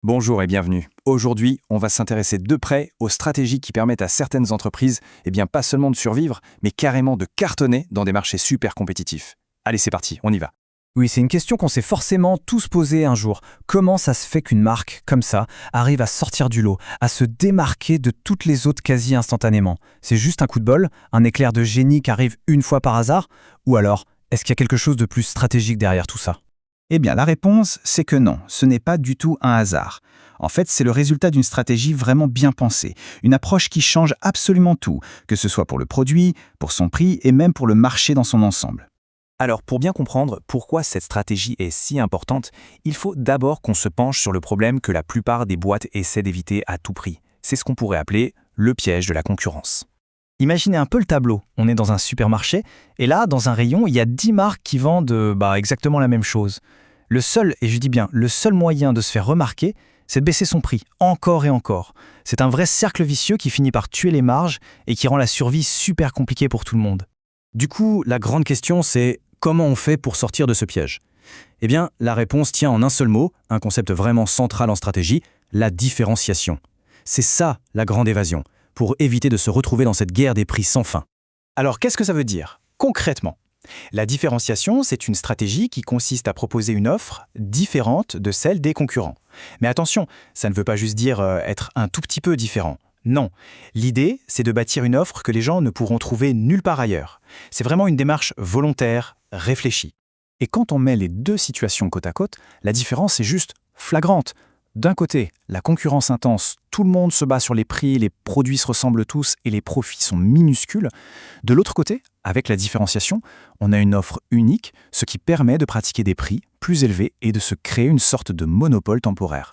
Bonjour et bienvenue. Aujourd'hui, on va s'intéresser de près aux stratégies qui permettent à certaines entreprises, pas seulement de survivre, mais carrément de cartonner dans des marchés super compétitifs. Allez, c'est parti, on y va. Oui, c'est une question qu'on s'est forcément tous posée un jour. Comment ça se fait qu'une marque, comme ça, arrive à sortir du lot, à se démarquer de toutes les autres quasi instantanément? C'est juste un coup de bol, un éclair de génie qui arrive une fois par hasard? Ou alors, est-ce qu'il y a quelque chose de plus stratégique derrière tout ça? Eh bien, la réponse, c'est que non, ce n'est pas du tout un hasard. En fait, c'est le résultat d'une stratégie vraiment bien pensée, une approche qui change absolument tout, que ce soit pour le produit, pour son prix et même pour le marché dans son ensemble. Alors, pour bien comprendre pourquoi cette stratégie est si importante, il faut d'abord qu'on se penche sur le problème que la plupart des boîtes essaient d'éviter à tout prix. C'est ce qu'on pourrait appeler le piège de la concurrence. Imaginez un peu le tableau. On est dans un supermarché, et là, dans un rayon, il y a 10 marques qui vendent exactement la même chose. Le seul, et je dis bien, le seul moyen de se faire remarquer, c'est de baisser son prix, encore et encore. C'est un vrai cercle vicieux qui finit par tuer les marges et qui rend la survie super compliquée pour tout le monde. Du coup, la grande question, c'est comment on fait pour sortir de ce piège? Eh bien, la réponse tient en un seul mot, un concept vraiment central en stratégie, la différenciation. C'est ça, la grande évasion, pour éviter de se retrouver dans cette guerre des prix sans fin. Alors, qu'est-ce que ça veut dire, concrètement? La différenciation, c'est une stratégie qui consiste à proposer une offre différente de celle des concurrents. Mais attention, ça ne veut pas juste dire être un tout petit peu différent. Non, l'idée, c'est de bâtir une offre que les gens ne pourront trouver nulle part ailleurs. C'est vraiment une démarche volontaire, réfléchie. Et quand on met les deux situations côte à côte, la différence est juste flagrante. D'un côté, la concurrence intense, tout le monde se bat sur les prix, les produits se ressemblent tous et les profits sont minuscules. De l'autre côté, avec la différenciation, on a une offre unique, ce qui permet de pratiquer des prix plus élevés et de se créer une sorte de monopole temporaire.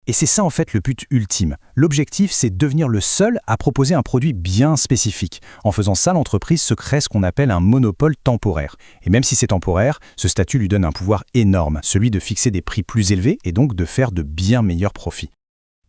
Et c'est ça en fait le but ultime. L'objectif, c'est devenir le seul à proposer un produit bien spécifique. En faisant ça, l'entreprise se crée ce qu'on appelle un monopole temporaire. Et même si c'est temporaire, ce statut lui donne un pouvoir énorme, celui de fixer des prix plus élevés et donc de faire de bien meilleurs profits.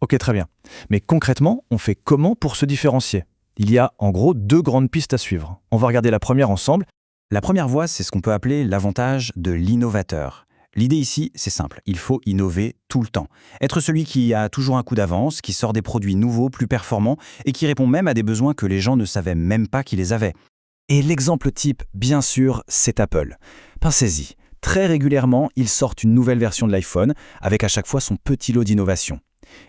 Ok, très bien. Mais concrètement, on fait comment pour se différencier? Il y a en gros deux grandes pistes à suivre. On va regarder la première ensemble. La première voie, c'est ce qu'on peut appeler l'avantage de l'innovateur. L'idée ici, c'est simple, il faut innover tout le temps. Être celui qui a toujours un coup d'avance, qui sort des produits nouveaux, plus performants, et qui répond même à des besoins que les gens ne savaient même pas qu'ils les avaient. Et l'exemple type, bien sûr, c'est Apple. Pensez-y, très régulièrement, ils sortent une nouvelle version de l'iPhone, avec à chaque fois son petit lot d'innovation.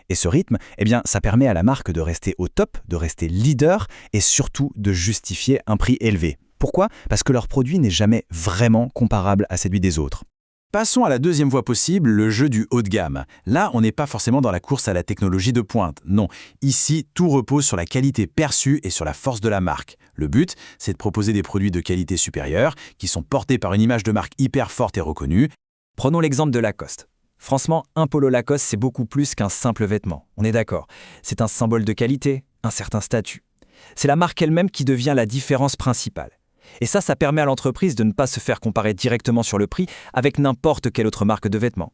Et ce rythme, ça permet à la marque de rester au top, de rester leader, et surtout de justifier un prix élevé. Pourquoi? Parce que leur produit n'est jamais vraiment comparable à celui des autres. Passons à la deuxième voie possible, le jeu du haut de gamme. Là, on n'est pas forcément dans la course à la technologie de pointe. Non, ici, tout repose sur la qualité perçue et sur la force de la marque. Le but, c'est de proposer des produits de qualité supérieure, qui sont portés par une image de marque hyper forte et reconnue. Prenons l'exemple de Lacoste. Franchement, un polo Lacoste, c'est beaucoup plus qu'un simple vêtement. On est d'accord. C'est un symbole de qualité, un certain statut. C'est la marque elle-même qui devient la différence principale. Et ça permet à l'entreprise de ne pas se faire comparer directement sur le prix avec n'importe quelle autre marque de vêtements.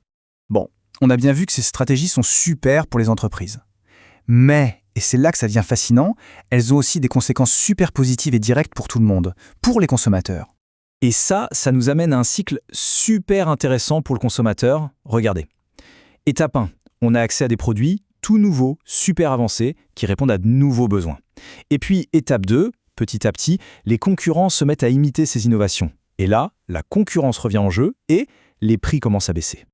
Bon, on a bien vu que ces stratégies sont super pour les entreprises. Mais, et c'est là que ça devient fascinant, elles ont aussi des conséquences super positives et directes pour tout le monde, pour les consommateurs. Et ça nous amène à un cycle super intéressant pour le consommateur. Regardez. Étape 1, on a accès à des produits tout nouveaux, super avancés, qui répondent à de nouveaux besoins. Et puis, étape 2, petit à petit, les concurrents se mettent à imiter ces innovations. Et là, la concurrence revient en jeu et les prix commencent à baisser.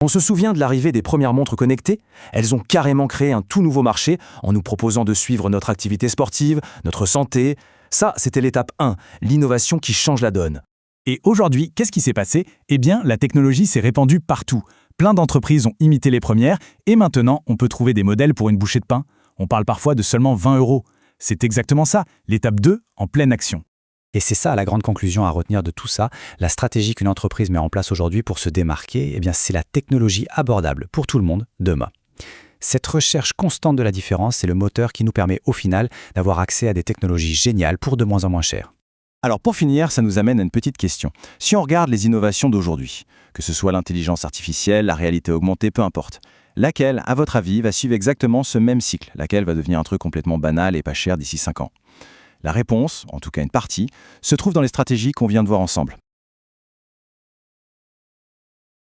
On se souvient de l'arrivée des premières montres connectées? Elles ont carrément créé un tout nouveau marché en nous proposant de suivre notre activité sportive, notre santé. Ça, c'était l'étape 1, l'innovation qui change la donne. Et aujourd'hui, qu'est-ce qui s'est passé? Eh bien, la technologie s'est répandue partout. Plein d'entreprises ont imité les premières et maintenant, on peut trouver des modèles pour une bouchée de pain. On parle parfois de seulement 20 €. C'est exactement ça, l'étape 2 en pleine action. Et c'est ça la grande conclusion à retenir de tout ça. La stratégie qu'une entreprise met en place aujourd'hui pour se démarquer, c'est la technologie abordable pour tout le monde demain. Cette recherche constante de la différence, c'est le moteur qui nous permet au final d'avoir accès à des technologies géniales pour de moins en moins cher. Alors pour finir, ça nous amène à une petite question. Si on regarde les innovations d'aujourd'hui, que ce soit l'intelligence artificielle, la réalité augmentée, peu importe, laquelle, à votre avis, va suivre exactement ce même cycle? Laquelle va devenir un truc complètement banal et pas cher d'ici 5 ans? La réponse, en tout cas une partie, se trouve dans les stratégies qu'on vient de voir ensemble.